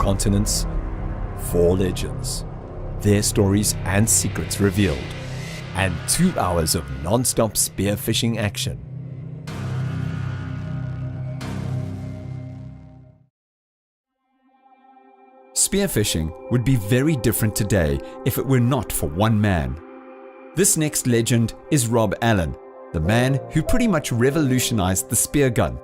continents, 4 legends, their stories and secrets revealed, and 2 hours of non-stop spearfishing action. Spearfishing would be very different today if it were not for one man. This next legend is Rob Allen, the man who pretty much revolutionized the spear gun.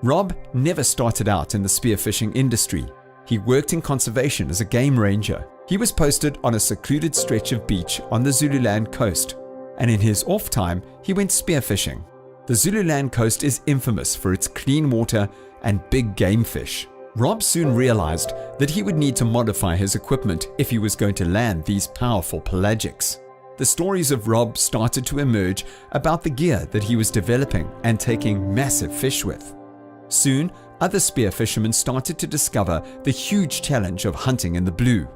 Rob never started out in the spearfishing industry. He worked in conservation as a game ranger. He was posted on a secluded stretch of beach on the Zululand coast, and in his off time, he went spearfishing. The Zululand coast is infamous for its clean water and big game fish. Rob soon realized that he would need to modify his equipment if he was going to land these powerful pelagics. The stories of Rob started to emerge about the gear that he was developing and taking massive fish with. Soon, other spear fishermen started to discover the huge challenge of hunting in the blue.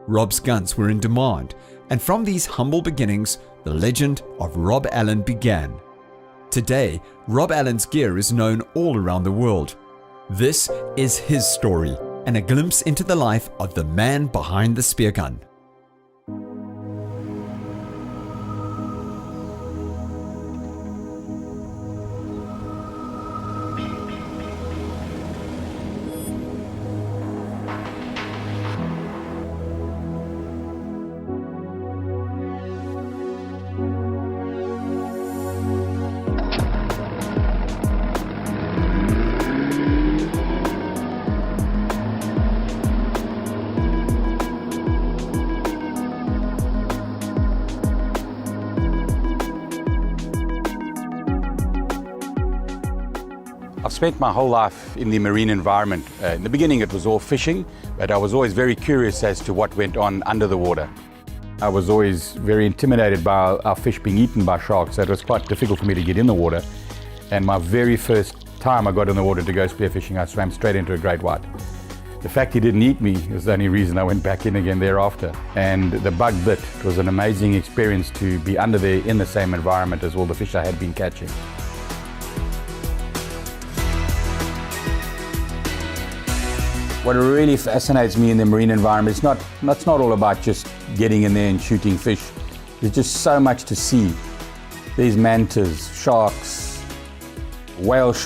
Rob's guns were in demand, and from these humble beginnings, the legend of Rob Allen began. Today, Rob Allen's gear is known all around the world. This is his story, and a glimpse into the life of the man behind the spear gun. I've spent my whole life in the marine environment. In the beginning it was all fishing, but I was always very curious as to what went on under the water. I was always very intimidated by our fish being eaten by sharks, so it was quite difficult for me to get in the water. And my very first time I got in the water to go spearfishing, I swam straight into a great white. The fact he didn't eat me is the only reason I went back in again thereafter. And the bug bit. It was an amazing experience to be under there in the same environment as all the fish I had been catching. What really fascinates me in the marine environment, it's not all about just getting in there and shooting fish. There's just so much to see. There's mantas, sharks, whales,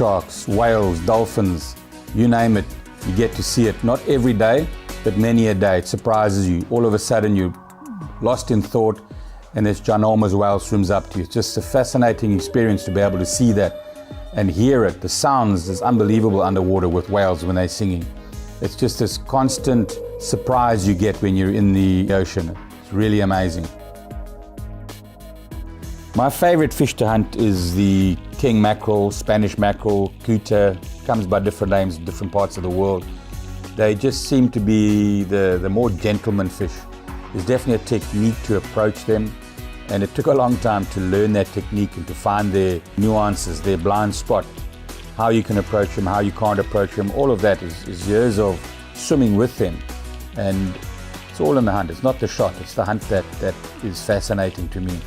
dolphins, you name it, you get to see it. Not every day, but many a day. It surprises you. All of a sudden you're lost in thought and this ginormous whale swims up to you. It's just a fascinating experience to be able to see that and hear it. The sounds is unbelievable underwater with whales when they're singing. It's just this constant surprise you get when you're in the ocean. It's really amazing. My favorite fish to hunt is the king mackerel, Spanish mackerel, cuta, comes by different names in different parts of the world. They just seem to be the more gentleman fish. There's definitely a technique to approach them, and it took a long time to learn that technique and to find their nuances, their blind spot. How you can approach them, how you can't approach them, all of that is years of swimming with them. And it's all in the hunt. It's not the shot, it's the hunt that is fascinating to me.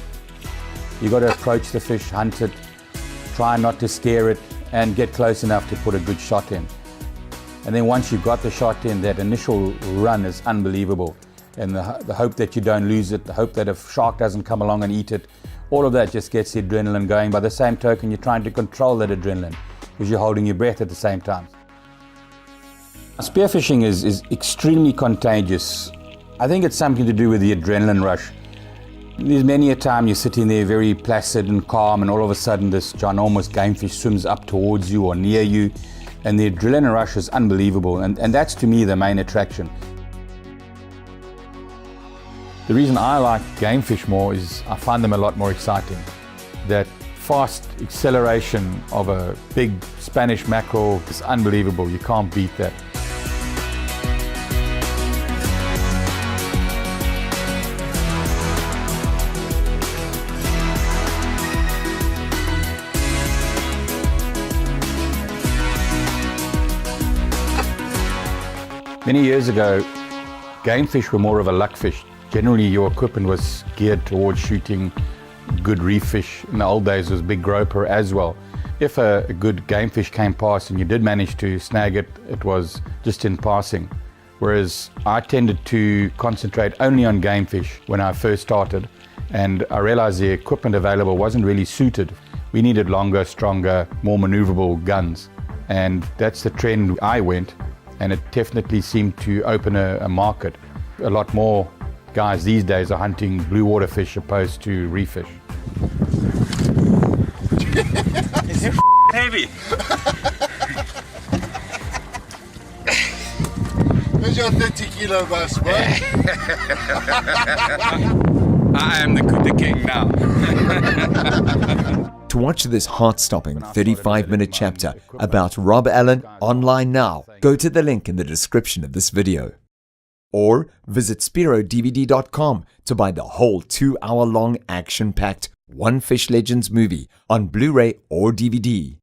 You've got to approach the fish, hunt it, try not to scare it, and get close enough to put a good shot in. And then once you've got the shot in, that initial run is unbelievable. And the hope that you don't lose it, the hope that a shark doesn't come along and eat it, all of that just gets the adrenaline going. By the same token, you're trying to control that adrenaline, because you're holding your breath at the same time. Spearfishing is extremely contagious. I think it's something to do with the adrenaline rush. There's many a time you're sitting there very placid and calm, and all of a sudden this ginormous gamefish swims up towards you or near you, and the adrenaline rush is unbelievable, and that's to me the main attraction. The reason I like gamefish more is I find them a lot more exciting. That fast acceleration of a big Spanish mackerel is unbelievable. You can't beat that. Many years ago, game fish were more of a luck fish. Generally, your equipment was geared towards shooting good reef fish. In the old days, it was big groper as well. If a good game fish came past and you did manage to snag it, it was just in passing. whereas I tended to concentrate only on game fish when I first started, and I realized the equipment available wasn't really suited. We needed longer, stronger, more maneuverable guns, and that's the trend I went, and it definitely seemed to open a market. A lot more guys these days are hunting blue water fish opposed to reef fish. Is it heavy? Where's your 30 kilo bass, bro? I am the king now. To watch this heart-stopping 35-minute chapter about Rob Allen online now, go to the link in the description of this video. Or visit SpiroDVD.com to buy the whole 2-hour-long action-packed One Fish Legends movie on Blu-ray or DVD.